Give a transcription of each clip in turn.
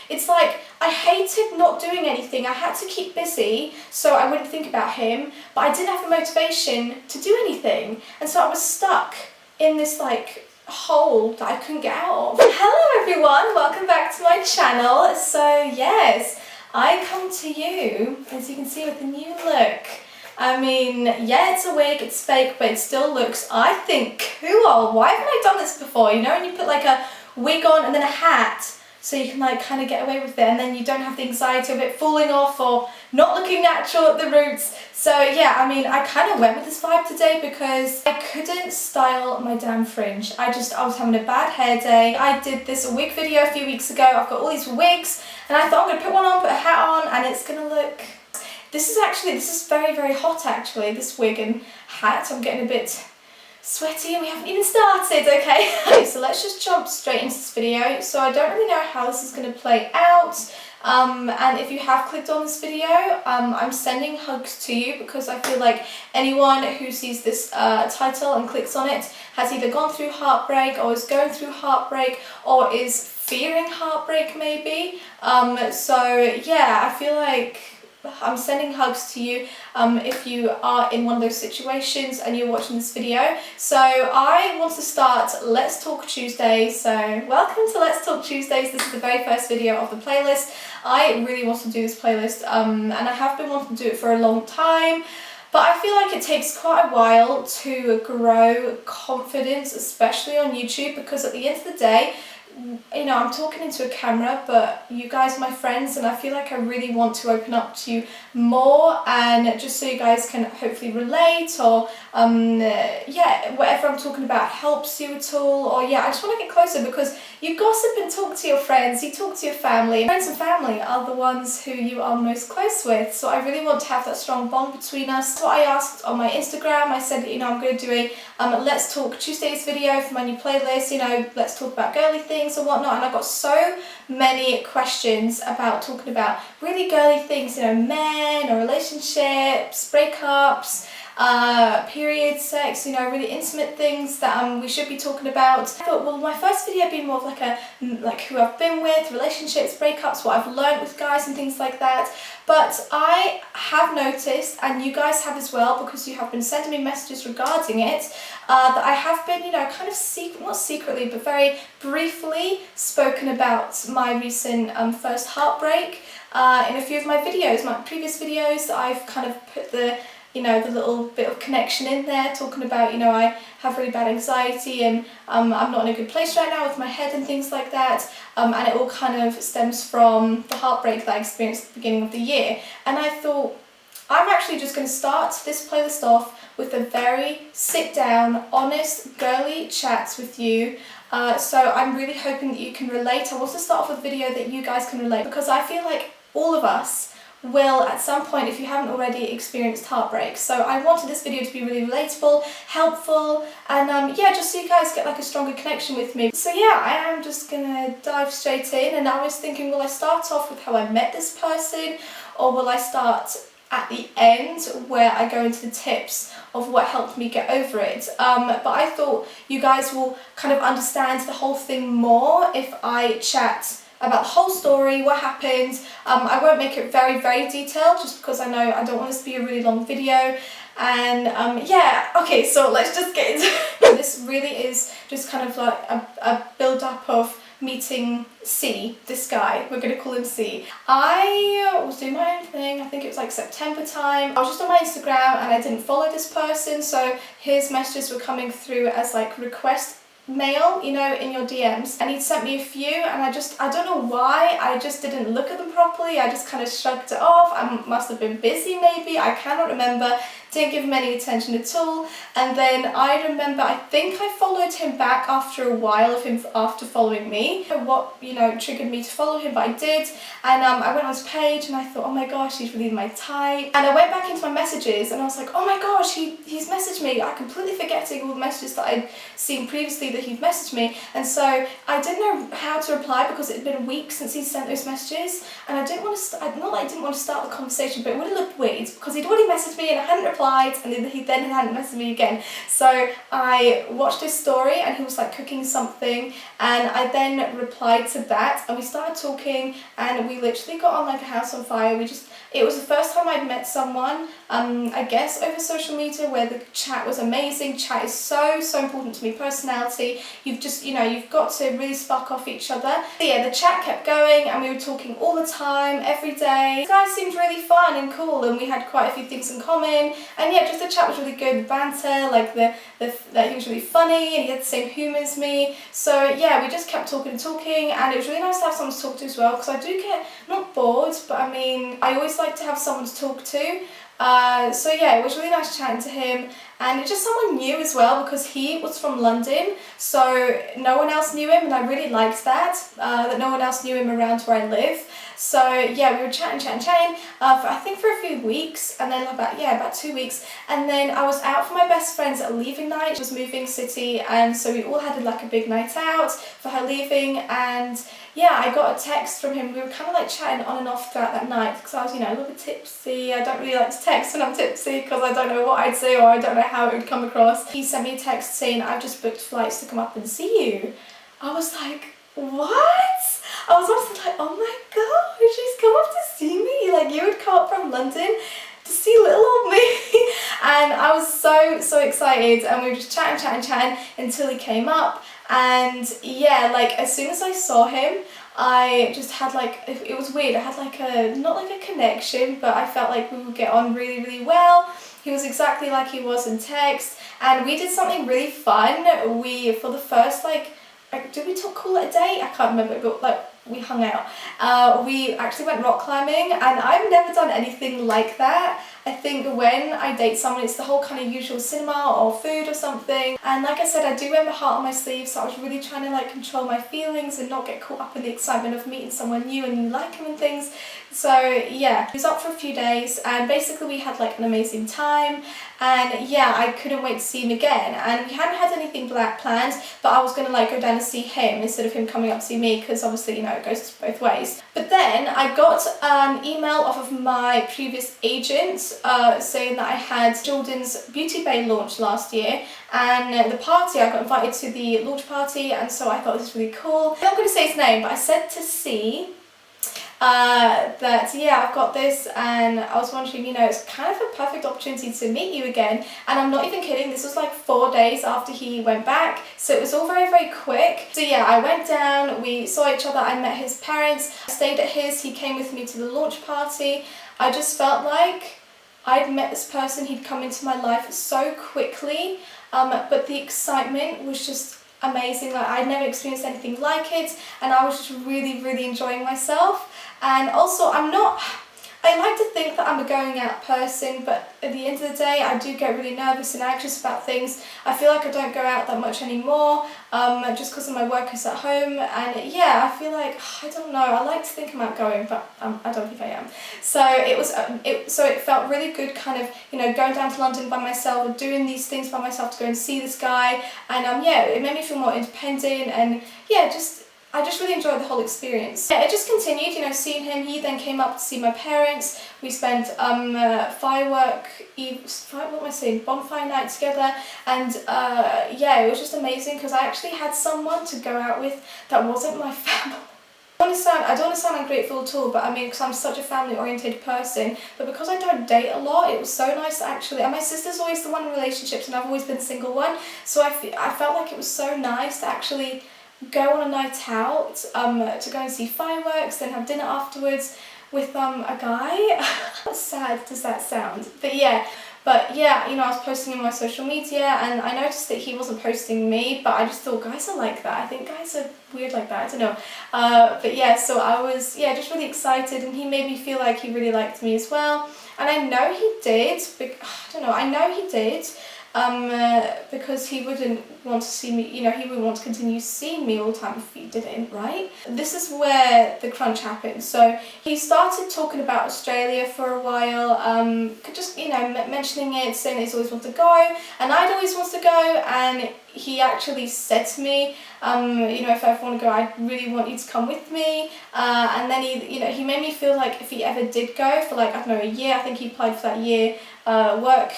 It's like I hated not doing anything. I had to keep busy so I wouldn't think about him, but I didn't have the motivation to do anything. And so I was stuck in this like hole that I couldn't get out of. Hello everyone, welcome back to my channel. So yes, I come to you, as you can see, with a new look. I mean, yeah, it's a wig, it's fake, but it still looks, I think, cool. Why haven't I done this before? You know, when you put like a wig on and then a hat, so you can like kind of get away with it, and then you don't have the anxiety of it falling off or not looking natural at the roots. So yeah, I mean, I kind of went with this vibe today because I couldn't style my damn fringe. I was having a bad hair day. I did this wig video a few weeks ago. I've got all these wigs and I thought I'm gonna put one on, put a hat on, and it's gonna look, this is very, very hot actually, this wig and hat. I'm getting a bit sweaty and we haven't even started, okay? Okay, so let's just jump straight into this video. So I don't really know how this is going to play out, and if you have clicked on this video, I'm sending hugs to you because I feel like anyone who sees this title and clicks on it has either gone through heartbreak or is going through heartbreak or is fearing heartbreak maybe. So yeah, I feel like I'm sending hugs to you if you are in one of those situations and you're watching this video. So I want to start Let's Talk Tuesday. So welcome to Let's Talk Tuesdays. This is the very first video of the playlist. I really want to do this playlist and I have been wanting to do it for a long time. But I feel like it takes quite a while to grow confidence, especially on YouTube, because at the end of the day, you know, I'm talking into a camera, but you guys are my friends and I feel like I really want to open up to you more, and just so you guys can hopefully relate, or yeah, whatever I'm talking about helps you at all, or yeah, I just want to get closer because you gossip and talk to your friends, you talk to your family. Friends and family are the ones who you are most close with, so I really want to have that strong bond between us. So I asked on my Instagram, I said, you know, I'm going to do a Let's Talk Tuesdays video for my new playlist, you know, let's talk about girly things or whatnot, and I got so many questions about talking about really girly things, you know, men or relationships, breakups, period, sex, you know, really intimate things that we should be talking about. I thought, well, my first video would be more of like who I've been with, relationships, breakups, what I've learned with guys and things like that. But I have noticed, and you guys have as well, because you have been sending me messages regarding it, that I have been, you know, kind of not secretly, but very briefly spoken about my recent first heartbreak in a few of my videos, my previous videos. I've kind of put the, you know, the little bit of connection in there, talking about, you know, I have really bad anxiety and I'm not in a good place right now with my head and things like that, and it all kind of stems from the heartbreak that I experienced at the beginning of the year. And I thought, I'm actually just going to start this playlist off with a very sit down, honest, girly chats with you. So I'm really hoping that you can relate. I want to start off with a video that you guys can relate, because I feel like all of us will at some point, if you haven't already, experienced heartbreak. So I wanted this video to be really relatable, helpful, and yeah, just so you guys get like a stronger connection with me. So yeah, I am just gonna dive straight in, and I was thinking, will I start off with how I met this person, or will I start at the end where I go into the tips of what helped me get over it? But I thought you guys will kind of understand the whole thing more if I chat about the whole story, what happened. I won't make it very, very detailed, just because I know I don't want this to be a really long video. And yeah, okay, so let's just get into it. This really is just kind of like a build-up of meeting C, this guy, we're going to call him C. I was doing my own thing, I think it was like September time. I was just on my Instagram and I didn't follow this person, so his messages were coming through as like request mail, you know, in your DMs, and he'd sent me a few, and I don't know why, I just didn't look at them properly. I just kind of shrugged it off. I must have been busy maybe, I cannot remember. Didn't give him any attention at all. And then I remember, I think I followed him back after a while of him after following me. What, you know, triggered me to follow him, but I did. And I went on his page and I thought, oh my gosh, he's really my type. And I went back into my messages and I was like, oh my gosh, he's messaged me. I completely forgetting all the messages that I'd seen previously that he'd messaged me, and so I didn't know how to reply because it had been weeks since he sent those messages, and I didn't want to, not that I didn't want to start the conversation, but it would have looked weird because he'd already messaged me and I hadn't replied, and he then hadn't messaged me again. So I watched his story and he was like cooking something, and I then replied to that, and we started talking, and we literally got on like a house on fire. It was the first time I'd met someone, I guess over social media, where the chat was amazing. Chat is so important to me. Personality, you've got to really spark off each other. But yeah, the chat kept going and we were talking all the time, every day. This guy seemed really fun and cool, and we had quite a few things in common. And yeah, just the chat was really good, the banter, like that he was really funny and he had the same humour as me. So yeah, we just kept talking, and it was really nice to have someone to talk to as well, because I do get, not bored, but I mean, I always like to have someone to talk to. So yeah, it was really nice chatting to him, and just someone new as well, because he was from London, so no one else knew him, and I really liked that no one else knew him around where I live. So yeah, we were chatting, I think for a few weeks, and then about 2 weeks, and then I was out for my best friend's leaving night. She was moving city, and so we all had like a big night out for her leaving, and yeah, I got a text from him. We were kind of like chatting on and off throughout that night, because I was, a little bit tipsy. I don't really like to text when I'm tipsy because I don't know what I'd say, or I don't know how it would come across. He sent me a text saying, "I've just booked flights to come up and see you." I was like, what? I was also like, oh my god, she's come up to see me. Like, you would come up from London to see little old me. And I was so excited, and we were just chatting until he came up. And yeah, like as soon as I saw him, I just had like, it was weird, I had like not like a connection, but I felt like we would get on really well. He was exactly like he was in text, and we did something really fun. For the first did we call it a date? I can't remember, but like we hung out. We actually went rock climbing, and I've never done anything like that. I think when I date someone, it's the whole kind of usual cinema or food or something. And like I said, I do wear my heart on my sleeve, so I was really trying to like control my feelings and not get caught up in the excitement of meeting someone new and you like him and things. So yeah, he was up for a few days, and basically we had like an amazing time, and yeah, I couldn't wait to see him again. And we hadn't had anything planned, but I was gonna like go down and see him instead of him coming up to see me, because obviously it goes both ways. But then I got an email off of my previous agent saying that I had Jordan's Beauty Bay launch last year, and the party, I got invited to the launch party, and so I thought this was really cool. I'm not going to say his name, but I said to C that yeah, I've got this, and I was wondering, it's kind of a perfect opportunity to meet you again. And I'm not even kidding, this was like 4 days after he went back, so it was all very quick. So yeah, I went down, we saw each other, I met his parents, I stayed at his, he came with me to the launch party. I just felt like I'd met this person, he'd come into my life so quickly, but the excitement was just amazing. Like, I'd never experienced anything like it, and I was just really enjoying myself. And also, I like to think that I'm a going out person, but at the end of the day, I do get really nervous and anxious about things. I feel like I don't go out that much anymore, just because of my work is at home. And yeah, I feel like, I don't know, I like to think I'm outgoing, but I don't think I am. So it felt really good, kind of, going down to London by myself and doing these things by myself to go and see this guy. And yeah, it made me feel more independent, and yeah, I just really enjoyed the whole experience. Yeah, it just continued, seeing him. He then came up to see my parents. We spent bonfire night together, and yeah, it was just amazing, because I actually had someone to go out with that wasn't my family. I don't want to sound ungrateful at all, but I mean, because I'm such a family-oriented person, but because I don't date a lot, it was so nice actually. And my sister's always the one in relationships, and I've always been the single one, so I felt like it was so nice to actually go on a night out, to go and see fireworks, then have dinner afterwards with a guy. How sad does that sound? But yeah, I was posting on my social media, and I noticed that he wasn't posting me, but I just thought guys are like that. I think guys are weird like that, I don't know. But yeah, so I was just really excited, and he made me feel like he really liked me as well. And I know he did, because he wouldn't want to see me, he wouldn't want to continue seeing me all the time if he didn't, right? This is where the crunch happened. So he started talking about Australia for a while, just, mentioning it, saying he's always wanted to go, and I'd always wanted to go, and he actually said to me, if I ever want to go, I really want you to come with me, and then he made me feel like if he ever did go for like, I don't know, a year, I think he applied for that year work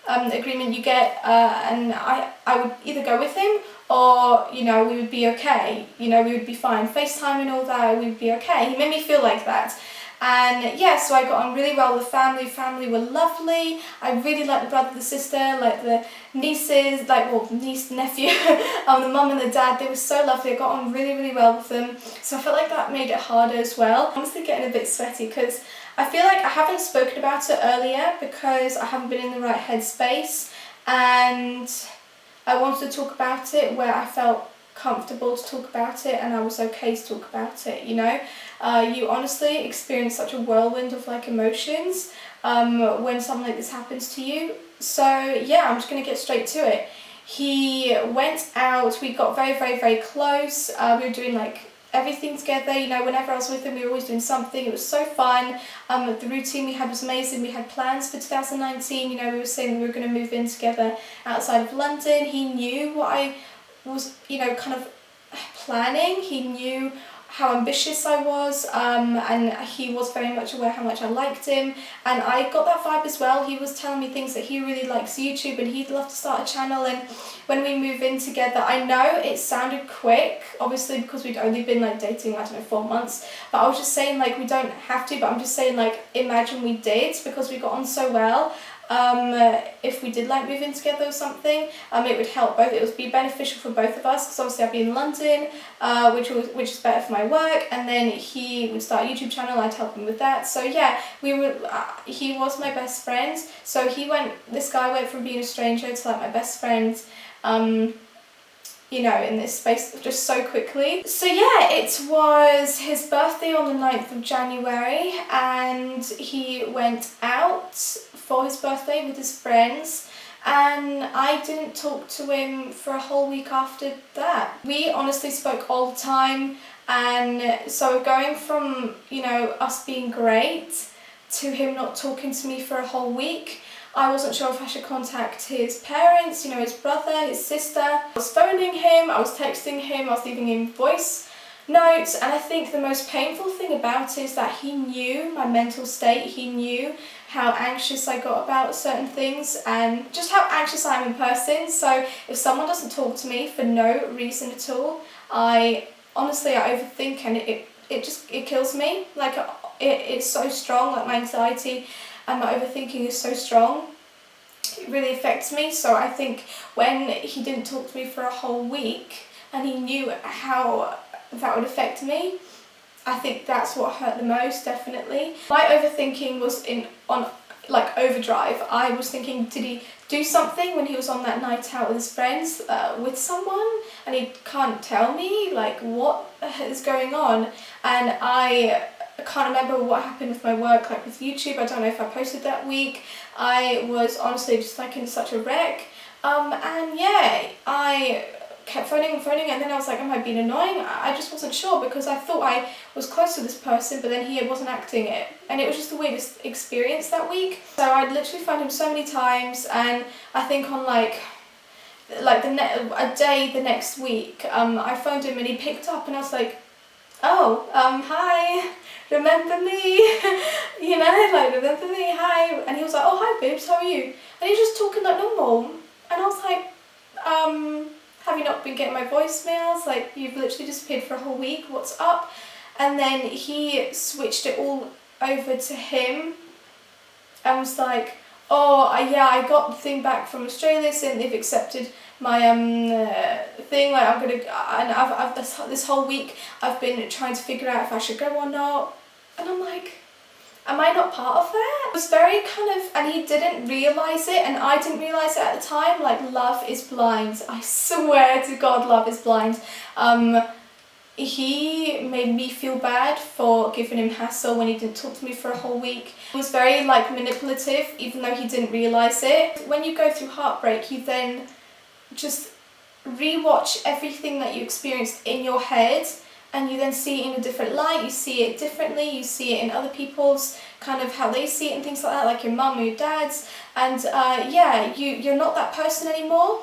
agreement you get, and I would either go with him or, we would be okay, we would be fine, FaceTime and all that, we would be okay. He made me feel like that. And yeah, so I got on really well with the family. Family were lovely. I really liked the brother, the sister, like the nieces, niece, nephew, the mum and the dad. They were so lovely. I got on really, really well with them. So I felt like that made it harder as well. I'm honestly getting a bit sweaty because I feel like I haven't spoken about it earlier because I haven't been in the right headspace, and I wanted to talk about it where I felt comfortable to talk about it and I was okay to talk about it, you honestly experience such a whirlwind of emotions when something like this happens to you. So yeah, I'm just gonna get straight to it. He went out, we got very, very, very close. We were doing everything together, whenever I was with him we were always doing something. It was so fun. The routine we had was amazing. We had plans for 2019, we were saying we were going to move in together outside of London. He knew what I was, kind of planning. He knew how ambitious I was, and he was very much aware how much I liked him, and I got that vibe as well. He was telling me things that he really likes YouTube and he'd love to start a channel, and when we move in together, I know it sounded quick, obviously because we'd only been dating, I don't know, 4 months, but I was just saying we don't have to, but I'm just saying imagine we did, because we got on so well. If we did move in together or something, it would help both. It would be beneficial for both of us because obviously I'd be in London, which is better for my work, and then he would start a YouTube channel. I'd help him with that. So yeah, we were. He was my best friend. So this guy went from being a stranger to my best friend. In this space just so quickly. So yeah, it was his birthday on the 9th of January and he went out for his birthday with his friends, and I didn't talk to him for a whole week after that. We honestly spoke all the time, and so going from, us being great to him not talking to me for a whole week, I wasn't sure if I should contact his parents, his brother, his sister. I was phoning him, I was texting him, I was leaving him voice notes, and I think the most painful thing about it is that he knew my mental state. He knew how anxious I got about certain things and just how anxious I am in person. So if someone doesn't talk to me for no reason at all, I overthink, and it kills me. It's so strong, my anxiety and my overthinking is so strong. It really affects me. So I think when he didn't talk to me for a whole week and he knew how that would affect me, I think that's what hurt the most, definitely. My overthinking was on overdrive. I was thinking, did he do something when he was on that night out with his friends with someone and he can't tell me what is going on? And I can't remember what happened with my work, with YouTube. I don't know if I posted that week. I was honestly just in such a wreck, and yeah, I kept phoning, and then I was am I being annoying? I just wasn't sure because I thought I was close to this person, but then he wasn't acting it, and it was just the weirdest experience that week. So I'd literally phoned him so many times, and I think on a day the next week, I phoned him and he picked up, and I was like, oh, hi, remember me? Remember me, hi. And he was like, oh, hi babes, how are you? And he was just talking like normal, and I was like, have you not been getting my voicemails? You've literally disappeared for a whole week, what's up? And then he switched it all over to him and was like, oh, yeah, I got the thing back from Australia saying they've accepted my thing, I've this whole week I've been trying to figure out if I should go or not, and I'm like, am I not part of that? It was very and he didn't realise it, and I didn't realise it at the time. Love is blind. I swear to God, love is blind. he made me feel bad for giving him hassle when he didn't talk to me for a whole week. He was very like manipulative, even though he didn't realise it. When you go through heartbreak, you then just rewatch everything that you experienced in your head, and you then see it in a different light, you see it differently, you see it in other people's, kind of how they see it and things like that, like your mum or your dad's, and yeah, you're not that person anymore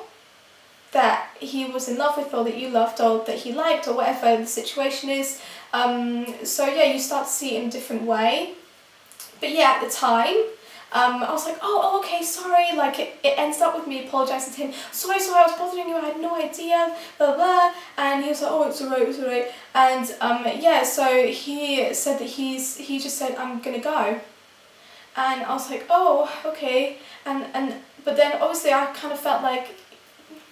that he was in love with, or that you loved, or that he liked, or whatever the situation is. So yeah, you start to see it in a different way. But yeah, at the time, I was like, oh, okay, sorry, like it ends up with me apologising to him, sorry, I was bothering you, I had no idea, blah, blah, and he was like, oh, it's alright, and yeah, so he said that he just said, I'm gonna go, and I was like, oh, okay, but then obviously I kind of felt like,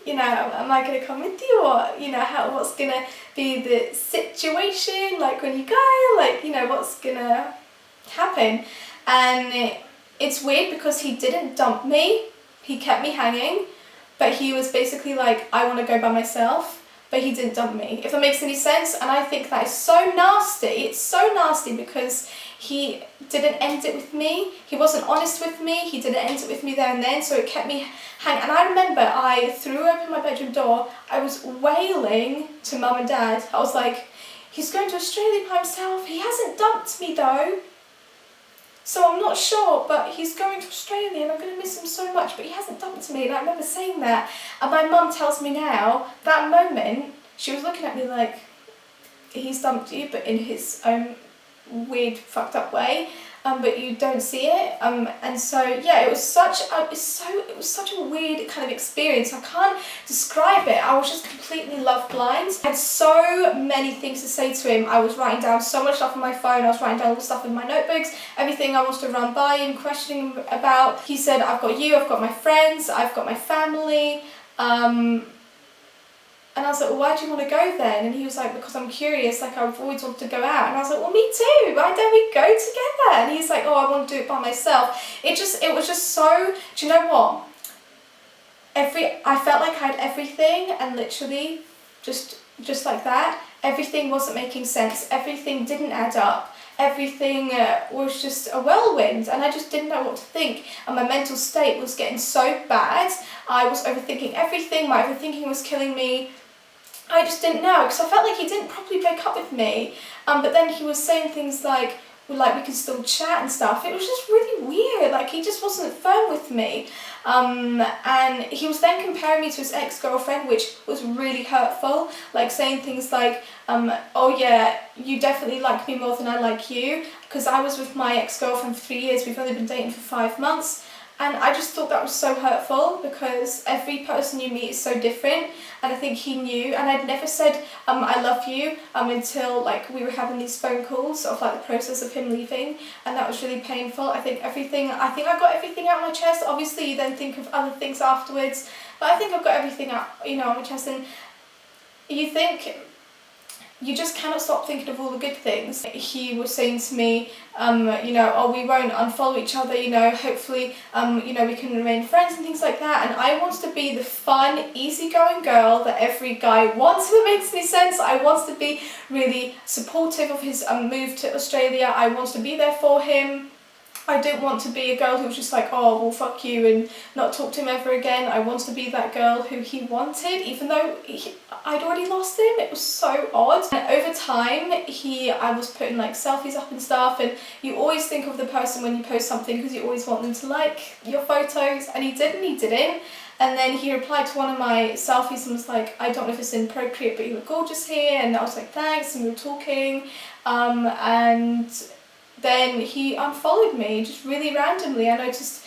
you know, am I gonna come with you, or, you know, what's gonna be the situation, like when you go, like, you know, what's gonna happen, and it's weird because he didn't dump me, he kept me hanging, but he was basically like, I want to go by myself, but he didn't dump me, if that makes any sense. And I think that is so nasty. It's so nasty because he didn't end it with me, he wasn't honest with me, he didn't end it with me there and then, so it kept me hanging. And I remember I threw open my bedroom door, I was wailing to mum and dad. I was like, he's going to Australia by himself, he hasn't dumped me though. So I'm not sure, but he's going to Australia and I'm going to miss him so much, but he hasn't dumped me. And I remember saying that, and my mum tells me now, that moment, she was looking at me like, he's dumped you, but in his own weird, fucked up way, but you don't see it. And so yeah, it was such a weird kind of experience. I can't describe it. I was just completely love blind. I had so many things to say to him. I was writing down so much stuff on my phone. I was writing down all the stuff in my notebooks, everything I wanted to run by him, questioning him about. He said, I've got you, I've got my friends, I've got my family. And I was like, well, why do you want to go then? And he was like, because I'm curious, like I've always wanted to go out. And I was like, well, me too, why don't we go together? And he's like, oh, I want to do it by myself. It was just so, do you know what? I felt like I had everything, and literally just like that, everything wasn't making sense, everything didn't add up. Everything was just a whirlwind, and I just didn't know what to think, and my mental state was getting so bad. I was overthinking everything, my overthinking was killing me. I just didn't know, because I felt like he didn't properly break up with me, but then he was saying things like we can still chat and stuff. It was just really weird, like he just wasn't firm with me. And he was then comparing me to his ex-girlfriend, which was really hurtful, like saying things like, oh yeah, you definitely like me more than I like you, because I was with my ex-girlfriend for 3 years, we've only been dating for 5 months. And I just thought that was so hurtful, because every person you meet is so different, and I think he knew. And I'd never said I love you until like we were having these phone calls of like the process of him leaving, and that was really painful. I think I got everything out of my chest. Obviously you then think of other things afterwards, but I think I've got everything out, you know, on my chest. And you just cannot stop thinking of all the good things. He was saying to me, you know, oh, we won't unfollow each other, you know, hopefully, you know, we can remain friends and things like that. And I wanted to be the fun, easygoing girl that every guy wants, if it makes any sense. I wanted to be really supportive of his move to Australia. I wanted to be there for him. I didn't want to be a girl who was just like, oh, well, fuck you, and not talk to him ever again. I wanted to be that girl who he wanted, even though I'd already lost him. It was so odd. And over time, I was putting like selfies up and stuff, and you always think of the person when you post something, because you always want them to like your photos, and he didn't. And then he replied to one of my selfies and was like, I don't know if it's inappropriate, but you look gorgeous here. And I was like, thanks, and we were talking, and then he unfollowed me, just really randomly. I noticed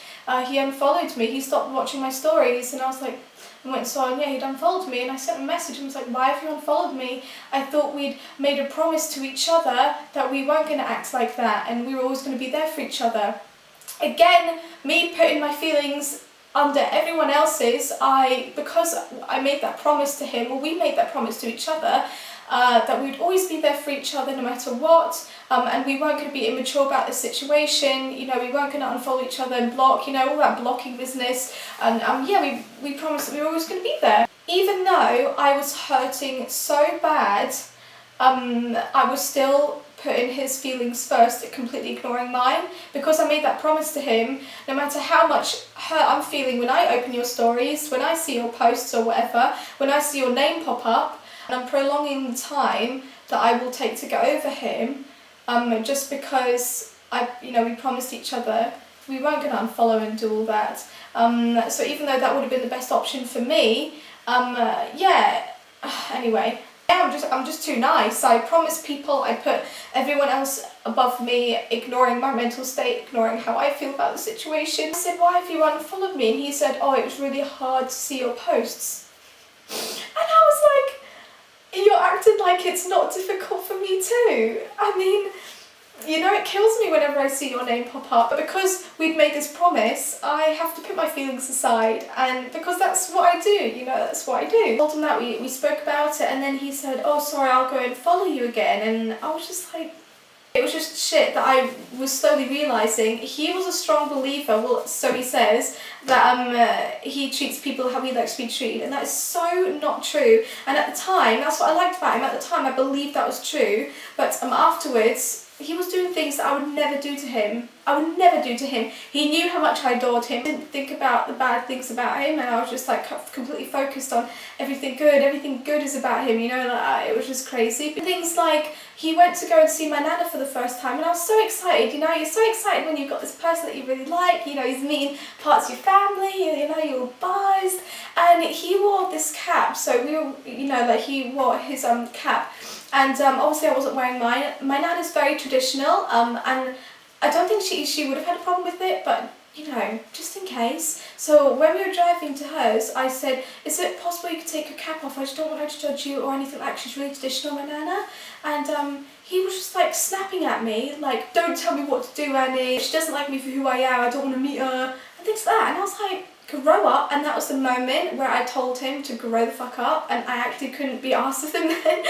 he unfollowed me, he stopped watching my stories, and I was like, I went saw, and yeah, he'd unfollowed me, and I sent a message and was like, why have you unfollowed me? I thought we'd made a promise to each other that we weren't going to act like that, and we were always going to be there for each other. Again, me putting my feelings under everyone else's, because I made that promise to him, or we made that promise to each other, that we'd always be there for each other no matter what, and we weren't going to be immature about the situation, you know, we weren't going to unfollow each other and block, you know, all that blocking business, and yeah, we promised that we were always going to be there. Even though I was hurting so bad, I was still putting his feelings first, completely ignoring mine, because I made that promise to him. No matter how much hurt I'm feeling when I open your stories, when I see your posts or whatever, when I see your name pop up, and I'm prolonging the time that I will take to get over him, just because we promised each other we weren't going to unfollow and do all that. So even though that would have been the best option for me, anyway. I'm just too nice. I promise people, I put everyone else above me, ignoring my mental state, ignoring how I feel about the situation. I said, why have you unfollowed me? And he said, oh, it was really hard to see your posts. And I was like, you're acting like it's not difficult for me too. I mean, it kills me whenever I see your name pop up. But because we'd made this promise, I have to put my feelings aside, and because that's what I do, that's what I do. I told him that, we spoke about it, and then he said, oh, sorry, I'll go and follow you again. And I was just like, it was just shit that I was slowly realising. He was a strong believer, well, so he says, that he treats people how he likes to be treated, and that is so not true. And at the time, that's what I liked about him. At the time, I believed that was true, but afterwards, he was doing things that I would never do to him. I would never do to him. He knew how much I adored him. I didn't think about the bad things about him, and I was just like completely focused on everything good. Everything good is about him, it was just crazy. But things like, he went to go and see my nana for the first time, and I was so excited. You're so excited when you've got this person that you really like. He's meeting parts of your family. You're all buzzed. And he wore this cap, so we were, he wore his cap. And obviously I wasn't wearing mine. My nana's very traditional, and I don't think she would have had a problem with it, but just in case. So when we were driving to hers, I said, is it possible you could take your cap off? I just don't want her to judge you or anything like that. She's really traditional, my nana. And he was just like snapping at me, like, don't tell me what to do, Annie. She doesn't like me for who I am. I don't want to meet her. And things like that. And I was like, grow up. And that was the moment where I told him to grow the fuck up, and I actually couldn't be arsed with him then.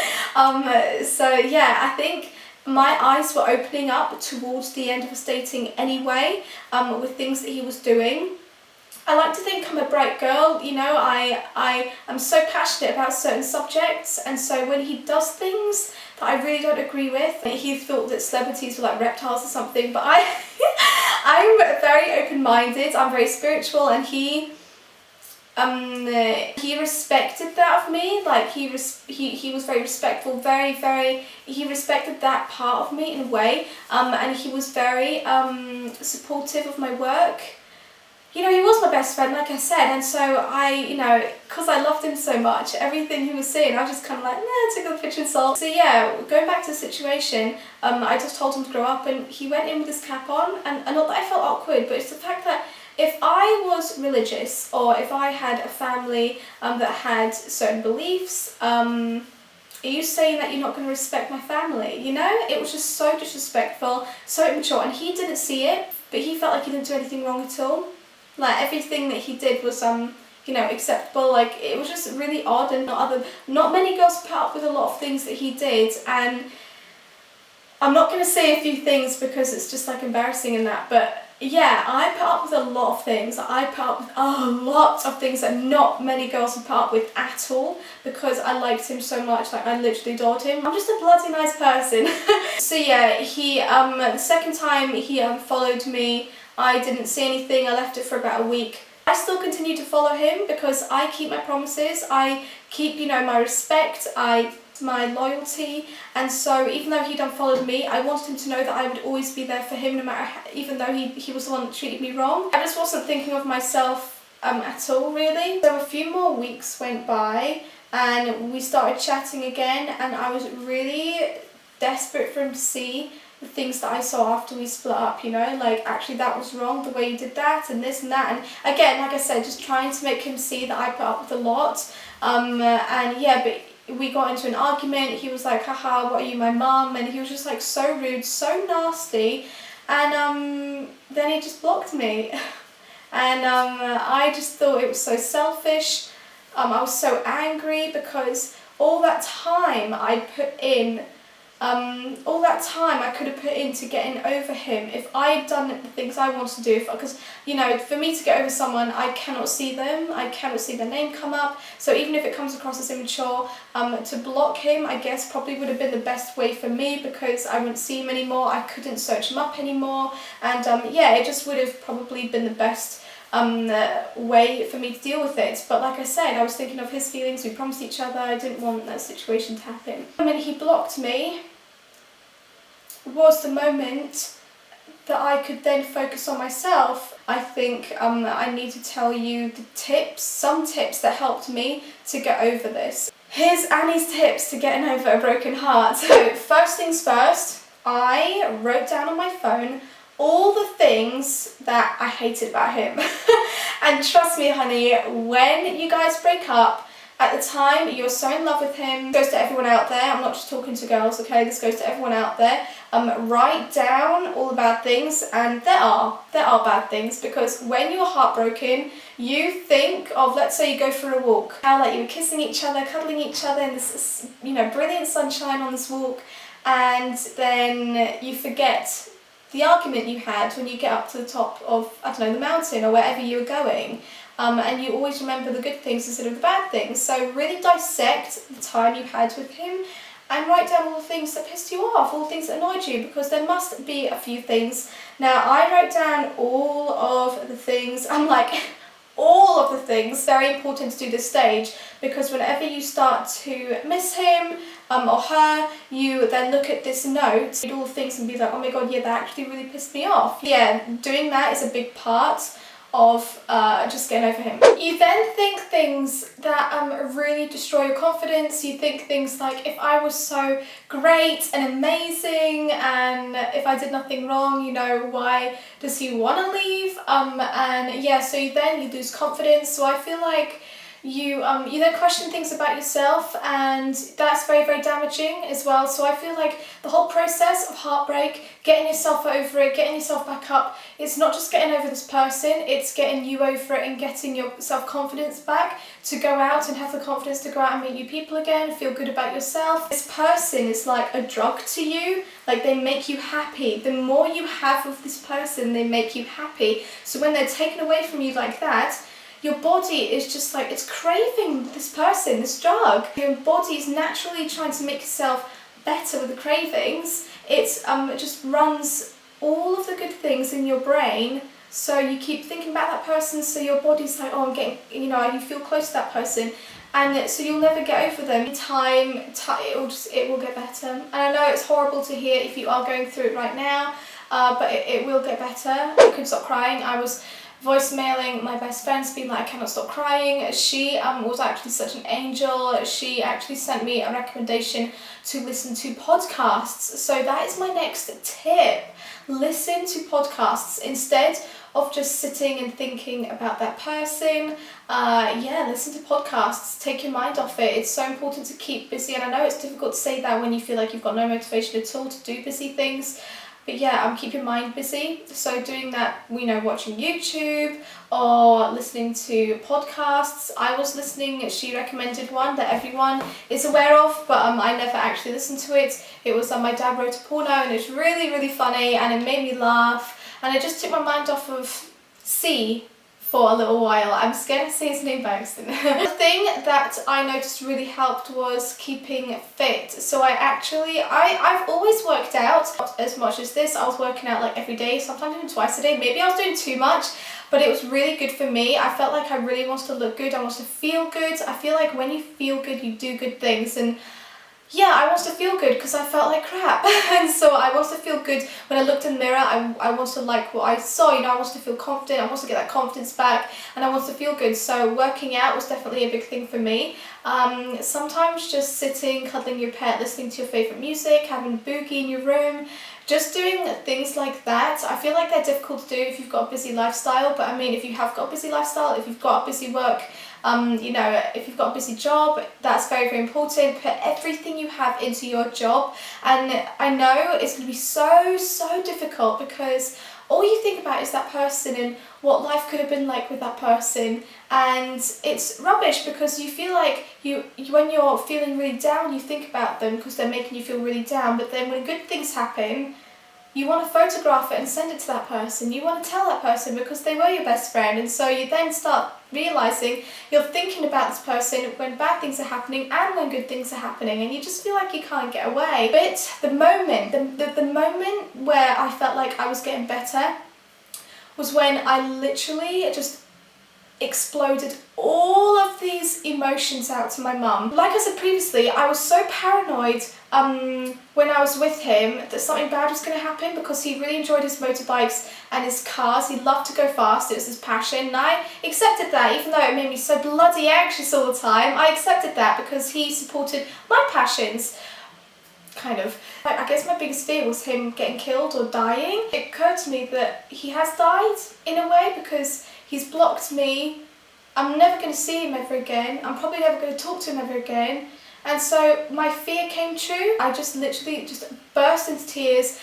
So yeah, I think my eyes were opening up towards the end of us dating anyway, with things that he was doing. I like to think I'm a bright girl, I am so passionate about certain subjects, and so when he does things that I really don't agree with, he thought that celebrities were like reptiles or something, but I'm very open-minded, I'm very spiritual, and he respected that of me. Like he was very respectful, he respected that part of me in a way, and he was very supportive of my work. He was my best friend, like I said, and so because I loved him so much, everything he was saying, I was just kind of like, nah, take the picture and salt. So yeah, going back to the situation, I just told him to grow up, and he went in with his cap on, and not that I felt awkward, but it's the fact that if I was religious, or if I had a family that had certain beliefs, are you saying that you're not going to respect my family? It was just so disrespectful, so immature, and he didn't see it, but he felt like he didn't do anything wrong at all. Like everything that he did was acceptable. Like it was just really odd, and not many girls put up with a lot of things that he did. And I'm not going to say a few things because it's just like embarrassing and that, but yeah, I put up with a lot of things. I put up with a lot of things that not many girls would put up with at all, because I liked him so much. Like I literally adored him. I'm just a bloody nice person. So yeah, he the second time he unfollowed me, I didn't see anything. I left it for about a week. I still continue to follow him because I keep my promises. I keep, my respect, my loyalty, and so even though he'd unfollowed me, I wanted him to know that I would always be there for him, no matter even though he was the one that treated me wrong. I just wasn't thinking of myself at all, really. So a few more weeks went by, and we started chatting again, and I was really desperate for him to see the things that I saw after we split up, like actually that was wrong, the way you did that and this and that, and again, like I said, just trying to make him see that I put up with a lot, and yeah, but we got into an argument. He was like, haha, what are you, my mum? And he was just like so rude, so nasty, and then he just blocked me, and I just thought it was so selfish. I was so angry because all that time I'd put in all that time I could have put into getting over him if I had done the things I wanted to do. Because, you know, for me to get over someone, I cannot see them, I cannot see their name come up. So even if it comes across as immature, to block him, I guess probably would have been the best way for me, because I wouldn't see him anymore, I couldn't search him up anymore, and yeah, it just would have probably been the best way for me to deal with it. But like I said, I was thinking of his feelings, we promised each other, I didn't want that situation to happen. The moment he blocked me was the moment that I could then focus on myself. I think I need to tell you the tips, some tips that helped me to get over this. Here's Annie's tips to getting over a broken heart. So first things first, I wrote down on my phone all the things that I hated about him. And trust me, honey, when you guys break up, at the time you're so in love with him, this goes to everyone out there, I'm not just talking to girls, okay, this goes to everyone out there, write down all the bad things, and there are bad things, because when you're heartbroken, you think of, let's say you go for a walk, how like you were kissing each other, cuddling each other in this, you know, brilliant sunshine on this walk, and then you forget the argument you had when you get up to the top of, I don't know, the mountain or wherever you were going. And you always remember the good things instead of the bad things. So really dissect the time you had with him and write down all the things that pissed you off, all the things that annoyed you, because there must be a few things. Now, I wrote down all of the things, I'm like, all of the things, very important to do this stage, because whenever you start to miss him or her, you then look at this note, read all the things and be like, oh my god, yeah, that actually really pissed me off. Yeah, doing that is a big part of just getting over him. You then think things that really destroy your confidence. You think things like, if I was so great and amazing and if I did nothing wrong, you know, why does he want to leave? And yeah, so you lose confidence. So I feel like you then question things about yourself, and that's very, very damaging as well. So I feel like the whole process of heartbreak, getting yourself over it, getting yourself back up, it's not just getting over this person, it's getting you over it and getting your self-confidence back to go out and have the confidence to go out and meet new people again, feel good about yourself. This person is like a drug to you, like they make you happy. The more you have of this person, they make you happy. So when they're taken away from you like that, your body is just like, it's craving this person, this drug. Your body is naturally trying to make yourself better with the cravings. It just runs all of the good things in your brain, so you keep thinking about that person, so your body's like, oh, I'm getting, you know, you feel close to that person, and so you'll never get over them. In time, it will get better. And I know it's horrible to hear if you are going through it right now, but it will get better. I couldn't stop crying. I was voicemailing my best friend, being like, I cannot stop crying. She was actually such an angel. She actually sent me a recommendation to listen to podcasts. So that is my next tip. Listen to podcasts instead of just sitting and thinking about that person. Yeah, listen to podcasts. Take your mind off it. It's so important to keep busy, and I know it's difficult to say that when you feel like you've got no motivation at all to do busy things. But yeah, keep your mind busy. So doing that, you know, watching YouTube or listening to podcasts. I was listening, she recommended one that everyone is aware of, but I never actually listened to it. It was My Dad Wrote a Porno, and it's really, really funny, and it made me laugh, and it just took my mind off of C for a little while. I'm scared to say his name by accident. The thing that I noticed really helped was keeping fit. So I've always worked out, not as much as this. I was working out like every day, sometimes even twice a day. Maybe I was doing too much, but it was really good for me. I felt like I really wanted to look good. I wanted to feel good. I feel like when you feel good, you do good things. And yeah, I wanted to feel good because I felt like crap. And so I wanted to feel good when I looked in the mirror. I wanted to like what I saw, you know, I wanted to feel confident. I wanted to get that confidence back, and I wanted to feel good. So working out was definitely a big thing for me. Sometimes just sitting, cuddling your pet, listening to your favourite music, having a boogie in your room, just doing things like that. I feel like they're difficult to do if you've got a busy lifestyle, but I mean, if you have got a busy lifestyle, if you've got a busy work You know, if you've got a busy job, that's very, very important. Put everything you have into your job. And I know it's going to be so, so difficult because all you think about is that person and what life could have been like with that person, and it's rubbish because you feel like when you're feeling really down, you think about them because they're making you feel really down, but then when good things happen, you want to photograph it and send it to that person. You want to tell that person because they were your best friend, and so you then start realising you're thinking about this person when bad things are happening and when good things are happening, and you just feel like you can't get away. But the moment where I felt like I was getting better was when I literally just exploded all of these emotions out to my mum. Like I said previously, I was so paranoid when I was with him that something bad was going to happen because he really enjoyed his motorbikes and his cars. He loved to go fast, it was his passion, and I accepted that. Even though it made me so bloody anxious all the time, I accepted that because he supported my passions. Kind of. I guess my biggest fear was him getting killed or dying. It occurred to me that he has died in a way because he's blocked me. I'm never going to see him ever again. I'm probably never going to talk to him ever again. And so my fear came true. I just literally just burst into tears.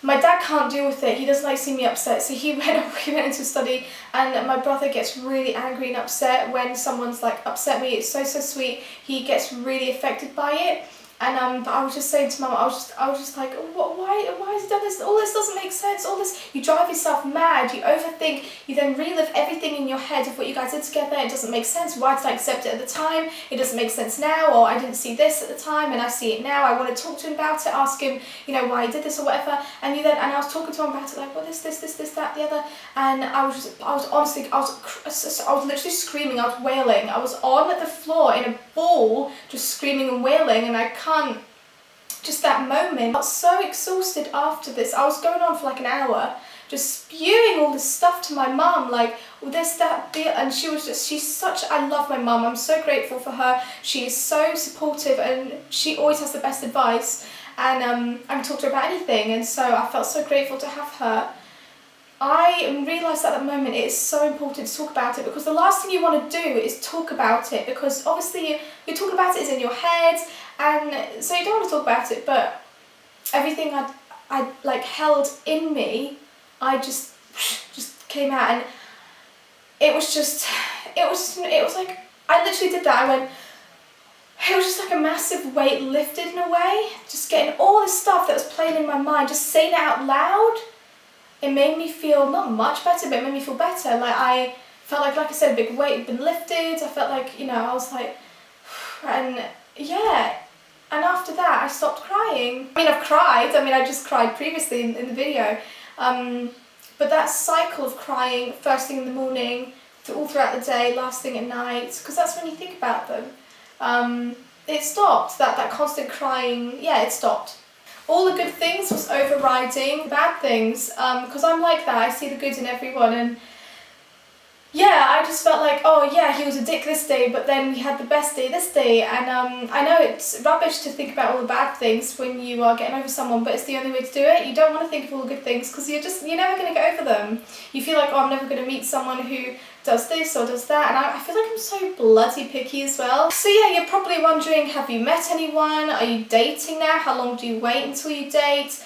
My dad can't deal with it. He doesn't like seeing me upset, so he went into a study, and my brother gets really angry and upset when someone's like upset me. It's so, so sweet. He gets really affected by it. And but I was just saying to Mum, I was just like, why has he done this? All this doesn't make sense. All this, you drive yourself mad. You overthink. You then relive everything in your head of what you guys did together. It doesn't make sense. Why did I accept it at the time? It doesn't make sense now. Or I didn't see this at the time, and I see it now. I want to talk to him about it. Ask him, you know, why he did this or whatever. And I was talking to him about it, like, well, this, that, the other. And I was literally screaming. I was wailing. I was on the floor in a ball, just screaming and wailing, and I can't. Just that moment, I was so exhausted after this. I was going on for like an hour, just spewing all this stuff to my mum, like, well, this, that, the, and I love my mum. I'm so grateful for her. She is so supportive, and she always has the best advice, and I can talk to her about anything, and so I felt so grateful to have her. I realised at that moment it is so important to talk about it, because the last thing you want to do is talk about it, because obviously you're talking about it is in your head, and so you don't want to talk about it, but everything I like held in me, I just came out, and it was like, I literally did that. It was just like a massive weight lifted in a way, just getting all this stuff that was playing in my mind, just saying it out loud. It made me feel not much better, but it made me feel better. Like I felt like I said, a big weight had been lifted. I felt like, you know, I was like, and yeah. And after that, I stopped crying. I mean, I've cried. I mean, I just cried previously in the video. But that cycle of crying, first thing in the morning, all throughout the day, last thing at night, because that's when you think about them. It stopped. That constant crying, yeah, it stopped. All the good things was overriding bad things, because I'm like that. I see the good in everyone, and yeah, I just felt like, oh yeah, he was a dick this day, but then we had the best day this day, and I know it's rubbish to think about all the bad things when you are getting over someone, but it's the only way to do it. You don't want to think of all the good things, because you're never going to get over them. You feel like, oh, I'm never going to meet someone who does this or does that, and I feel like I'm so bloody picky as well. So yeah, you're probably wondering, have you met anyone? Are you dating now? How long do you wait until you date?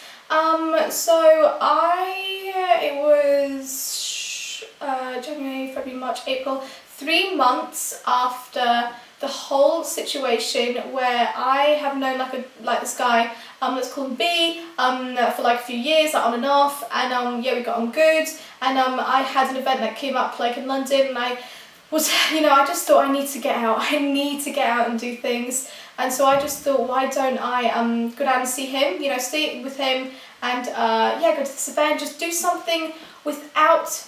It was January, February, March, April, 3 months after the whole situation where I have known like this guy, let's call him B, for like a few years, like on and off, and yeah, we got on good, and I had an event that came up like in London, and I was, you know, I just thought I need to get out and do things, and so I just thought, why don't I go down and see him, you know, stay with him, and yeah, go to this event, just do something without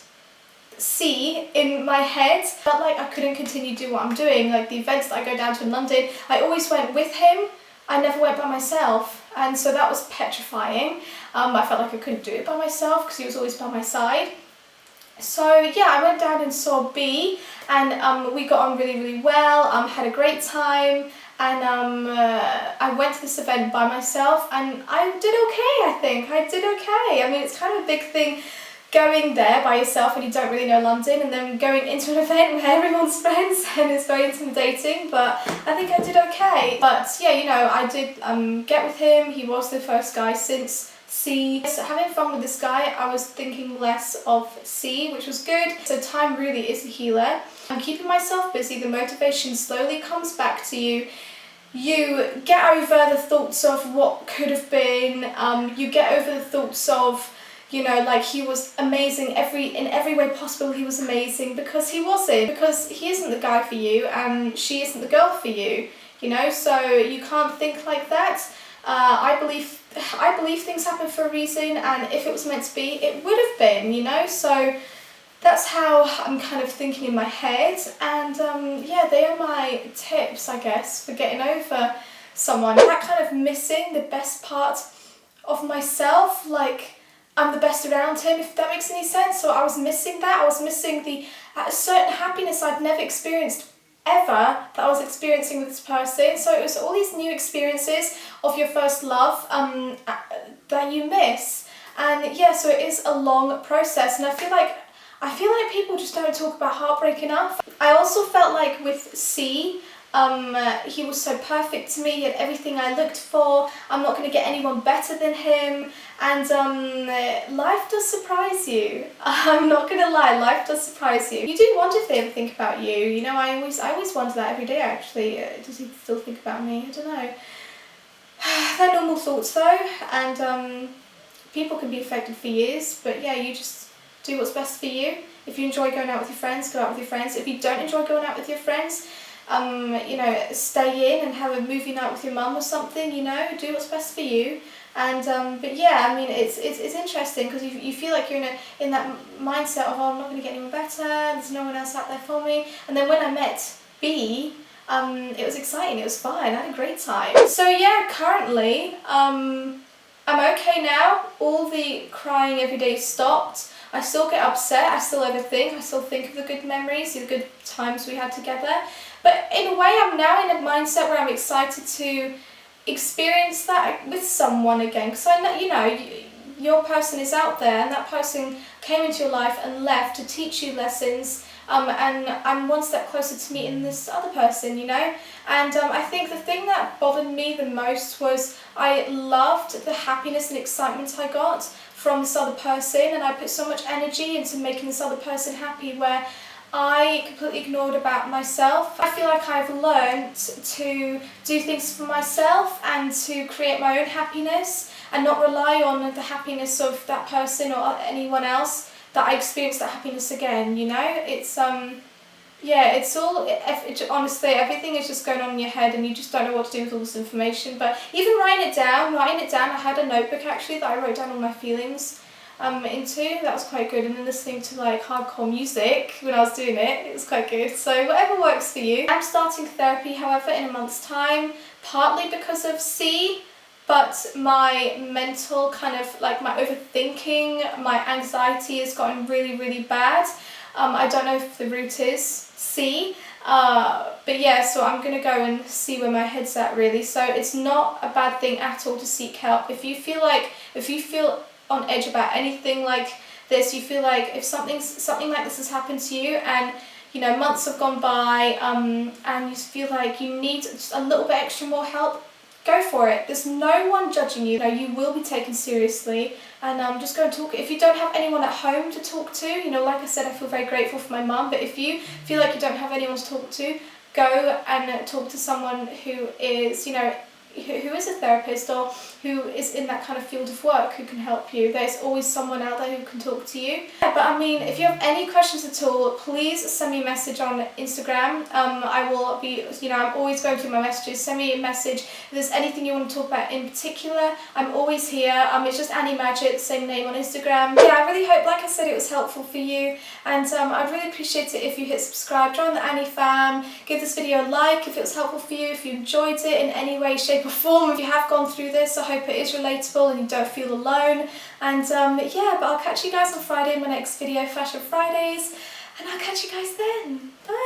C in my head. Felt like I couldn't continue to do what I'm doing, like the events that I go down to in London, I always went with him, I never went by myself, and so that was petrifying. I felt like I couldn't do it by myself because he was always by my side. So yeah, I went down and saw B, and we got on really, really well, had a great time, and I went to this event by myself, and I did okay, I think. I did okay. I mean, it's kind of a big thing going there by yourself when you don't really know London, and then going into an event where everyone's friends, and it's very intimidating, but I think I did okay. But yeah, you know, I did get with him. He was the first guy since C. So having fun with this guy, I was thinking less of C, which was good. So time really is a healer. I'm keeping myself busy. The motivation slowly comes back to you. You get over the thoughts of what could have been. You get over the thoughts of, you know, like he was amazing in every way possible. He was amazing, because he wasn't, because he isn't the guy for you and she isn't the girl for you, you know, so you can't think like that. I believe things happen for a reason, and if it was meant to be, it would have been, you know, so that's how I'm kind of thinking in my head. And yeah, they are my tips, I guess, for getting over someone. That kind of missing the best part of myself, like I'm the best around him, if that makes any sense. So I was missing that. I was missing the certain happiness I'd never experienced ever that I was experiencing with this person. So it was all these new experiences of your first love that you miss. And yeah, so it is a long process, and I feel like people just don't talk about heartbreak enough. I also felt like with C, he was so perfect to me. He had everything I looked for. I'm not going to get anyone better than him. And life does surprise you. I'm not going to lie, life does surprise you. You do wonder if they ever think about you. You know, I always wonder that every day, actually. Does he still think about me? I don't know. They're normal thoughts though, and people can be affected for years. But yeah, you just do what's best for you. If you enjoy going out with your friends, go out with your friends. If you don't enjoy going out with your friends, you know, stay in and have a movie night with your mum or something, you know, do what's best for you. And but yeah, I mean, it's interesting, because you feel like you're in that mindset of, oh, I'm not going to get anyone better, there's no one else out there for me. And then when I met B, it was exciting, it was fun, I had a great time. So yeah, currently, I'm okay now. All the crying every day stopped. I still get upset, I still overthink, I still think of the good memories, the good times we had together. But in a way, I'm now in a mindset where I'm excited to experience that with someone again, because I know, you know, your person is out there, and that person came into your life and left to teach you lessons, and I'm one step closer to meeting this other person, you know. And I think the thing that bothered me the most was I loved the happiness and excitement I got from this other person, and I put so much energy into making this other person happy, where I completely ignored about myself. I feel like I've learnt to do things for myself and to create my own happiness, and not rely on the happiness of that person or anyone else that I experience that happiness again, you know. It's yeah, it's all, honestly, everything is just going on in your head, and you just don't know what to do with all this information. But even writing it down, I had a notebook actually that I wrote down all my feelings into. That was quite good. And then listening to like hardcore music when I was doing it, it was quite good. So whatever works for you. I'm starting therapy, however, in a month's time, partly because of C, but my mental kind of, like my overthinking, my anxiety has gotten really, really bad. I don't know if the root is C, but yeah, so I'm going to go and see where my head's at really. So it's not a bad thing at all to seek help. If you feel on edge about anything like this, you feel like if something like this has happened to you, and you know, months have gone by, and you feel like you need just a little bit extra more help, go for it. There's no one judging you. You will be taken seriously, and just go and talk. If you don't have anyone at home to talk to, you know, like I said, I feel very grateful for my mum, but if you feel like you don't have anyone to talk to, go and talk to someone who is, you know, who is a therapist, or who is in that kind of field of work, who can help you. There's always someone out there who can talk to you. But I mean, if you have any questions at all, please send me a message on Instagram. I will be, you know, I'm always going through my messages. Send me a message if there's anything you want to talk about in particular. I'm always here. It's just Madgett, same name on Instagram. Yeah, I really hope, like I said, it was helpful for you, and I'd really appreciate it if you hit subscribe, join the Annie fam, give this video a like if it was helpful for you, if you enjoyed it in any way, shape or form. If you have gone through this, I hope it is relatable and you don't feel alone. And yeah, but I'll catch you guys on Friday in my next video, Fashion Fridays, and I'll catch you guys then. Bye!